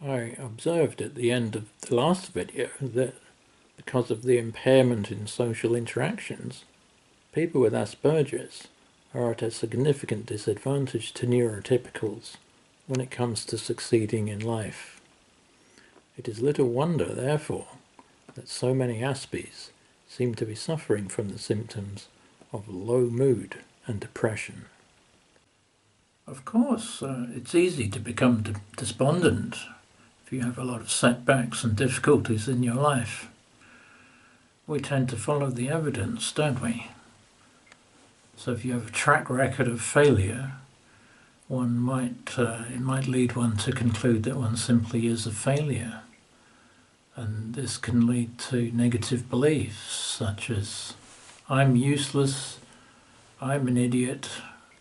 I observed at the end of the last video that because of the impairment in social interactions, people with Asperger's are at a significant disadvantage to neurotypicals when it comes to succeeding in life. It is little wonder, therefore, that so many Aspies seem to be suffering from the symptoms of low mood and depression. Of course, it's easy to become despondent if you have a lot of setbacks and difficulties in your life. We tend to follow the evidence, don't we? So if you have a track record of failure, it might lead one to conclude that one simply is a failure. And this can lead to negative beliefs such as, I'm useless, I'm an idiot,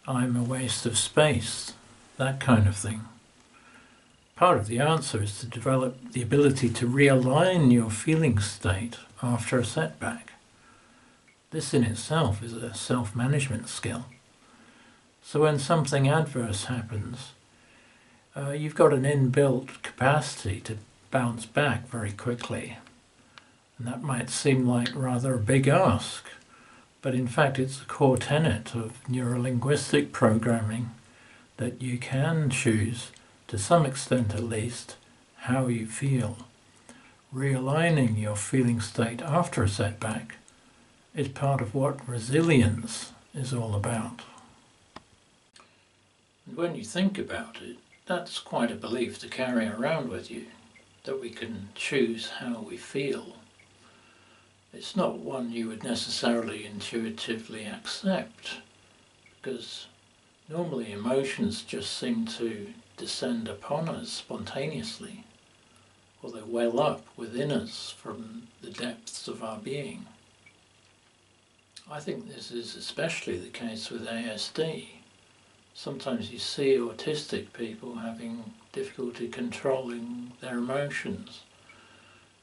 I'm a waste of space, that kind of thing. Part of the answer is to develop the ability to realign your feeling state after a setback. This in itself is a self-management skill. So when something adverse happens, you've got an inbuilt capacity to bounce back very quickly. And that might seem like rather a big ask, but in fact it's a core tenet of neurolinguistic programming that you can choose, to some extent at least, how you feel. Realigning your feeling state after a setback is part of what resilience is all about. And when you think about it, that's quite a belief to carry around with you, that we can choose how we feel. It's not one you would necessarily intuitively accept, because normally emotions just seem to descend upon us spontaneously, or they well up within us from the depths of our being. I think this is especially the case with ASD. Sometimes you see autistic people having difficulty controlling their emotions,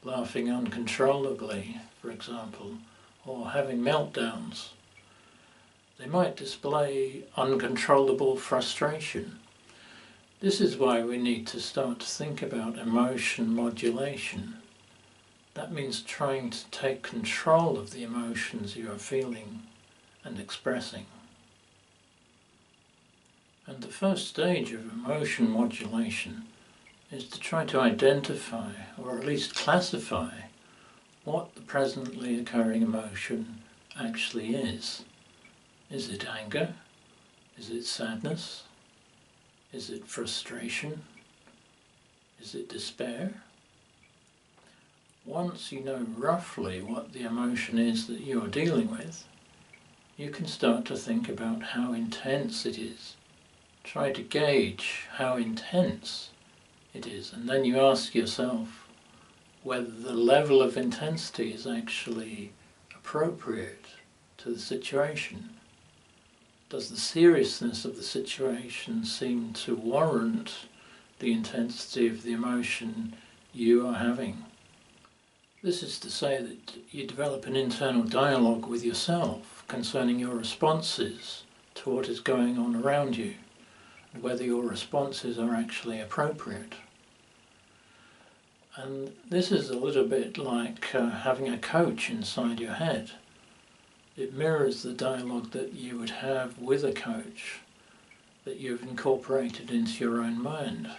laughing uncontrollably, for example, or having meltdowns. They might display uncontrollable frustration. This is why we need to start to think about emotion modulation. That means trying to take control of the emotions you are feeling and expressing. And the first stage of emotion modulation is to try to identify, or at least classify, what the presently occurring emotion actually is. Is it anger? Is it sadness? Is it frustration? Is it despair? Once you know roughly what the emotion is that you are dealing with, you can start to think about how intense it is. Try to gauge how intense it is, and then you ask yourself whether the level of intensity is actually appropriate to the situation. Does the seriousness of the situation seem to warrant the intensity of the emotion you are having? This is to say that you develop an internal dialogue with yourself concerning your responses to what is going on around you, and whether your responses are actually appropriate. And this is a little bit like having a coach inside your head. It mirrors the dialogue that you would have with a coach that you've incorporated into your own mind.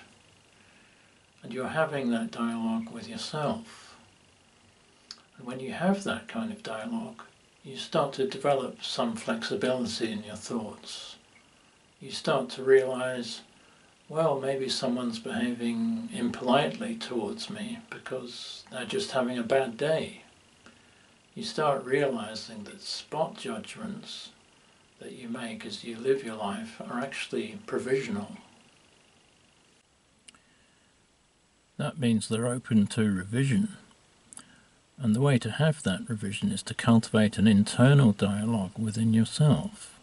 And you're having that dialogue with yourself. And when you have that kind of dialogue, you start to develop some flexibility in your thoughts. You start to realize, well, maybe someone's behaving impolitely towards me because they're just having a bad day. You start realizing that spot judgments that you make as you live your life are actually provisional. That means they're open to revision. And the way to have that revision is to cultivate an internal dialogue within yourself.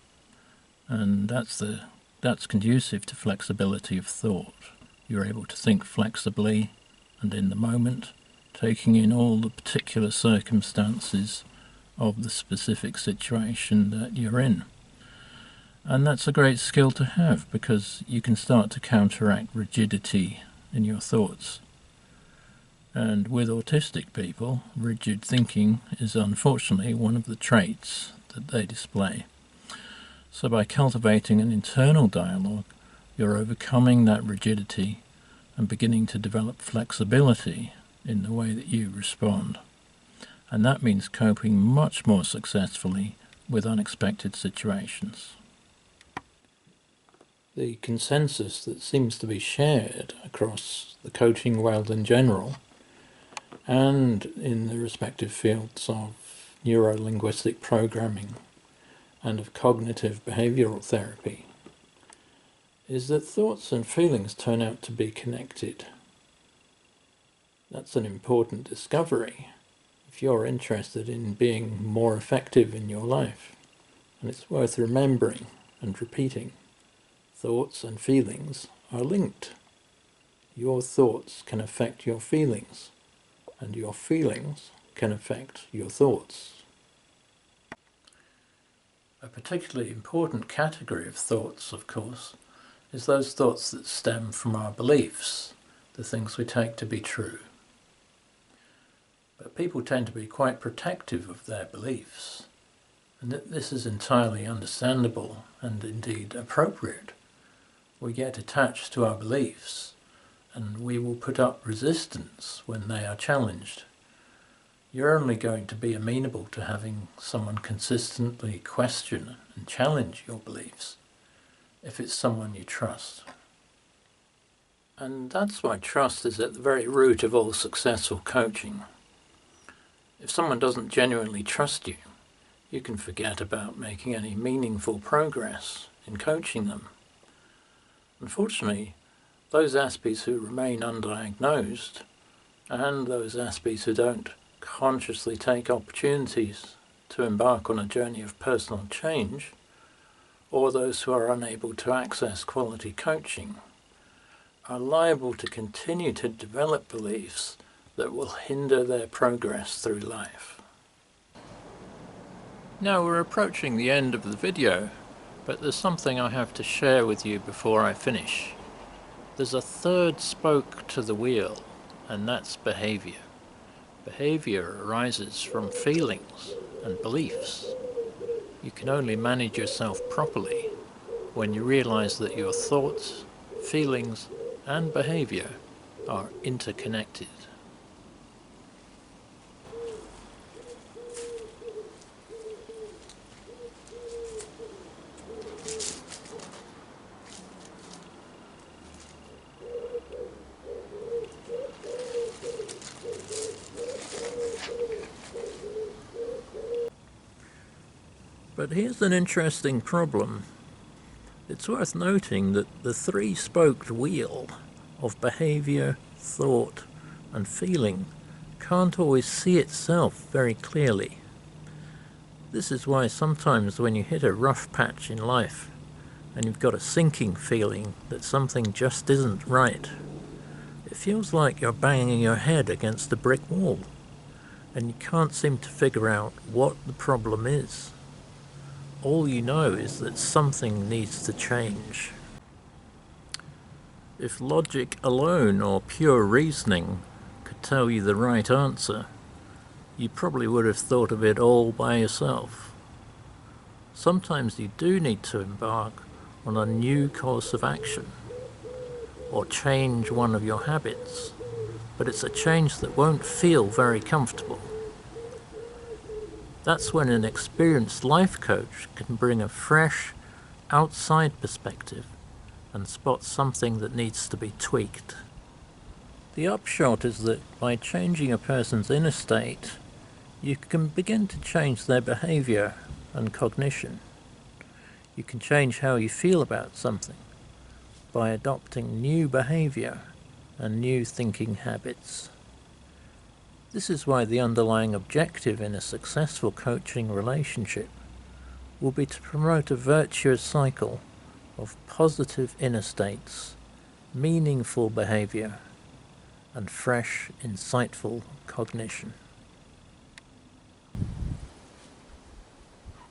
And that's conducive to flexibility of thought. You're able to think flexibly and in the moment, taking in all the particular circumstances of the specific situation that you're in. And that's a great skill to have, because you can start to counteract rigidity in your thoughts And with autistic people, rigid thinking is unfortunately one of the traits that they display. So by cultivating an internal dialogue, you're overcoming that rigidity and beginning to develop flexibility in the way that you respond. And that means coping much more successfully with unexpected situations. The consensus that seems to be shared across the coaching world in general and in the respective fields of neuro-linguistic programming and of cognitive behavioral therapy is that thoughts and feelings turn out to be connected. That's an important discovery if you're interested in being more effective in your life, and it's worth remembering and repeating. Thoughts and feelings are linked. Your thoughts can affect your feelings, and your feelings can affect your thoughts. A particularly important category of thoughts, of course, is those thoughts that stem from our beliefs, the things we take to be true. But people tend to be quite protective of their beliefs, and this is entirely understandable and indeed appropriate. We get attached to our beliefs, and we will put up resistance when they are challenged. You're only going to be amenable to having someone consistently question and challenge your beliefs if it's someone you trust. And that's why trust is at the very root of all successful coaching. If someone doesn't genuinely trust you, you can forget about making any meaningful progress in coaching them. Unfortunately, those Aspies who remain undiagnosed, and those Aspies who don't consciously take opportunities to embark on a journey of personal change, or those who are unable to access quality coaching, are liable to continue to develop beliefs that will hinder their progress through life. Now we're approaching the end of the video, but there's something I have to share with you before I finish. There's a third spoke to the wheel, and that's behavior. Behavior arises from feelings and beliefs. You can only manage yourself properly when you realize that your thoughts, feelings, and behavior are interconnected. But here's an interesting problem. It's worth noting that the three-spoked wheel of behavior, thought, and feeling can't always see itself very clearly. This is why sometimes when you hit a rough patch in life and you've got a sinking feeling that something just isn't right, it feels like you're banging your head against a brick wall and you can't seem to figure out what the problem is. All you know is that something needs to change. If logic alone or pure reasoning could tell you the right answer, you probably would have thought of it all by yourself. Sometimes you do need to embark on a new course of action, or change one of your habits, but it's a change that won't feel very comfortable. That's when an experienced life coach can bring a fresh, outside perspective and spot something that needs to be tweaked. The upshot is that by changing a person's inner state, you can begin to change their behavior and cognition. You can change how you feel about something by adopting new behavior and new thinking habits. This is why the underlying objective in a successful coaching relationship will be to promote a virtuous cycle of positive inner states, meaningful behavior, and fresh, insightful cognition.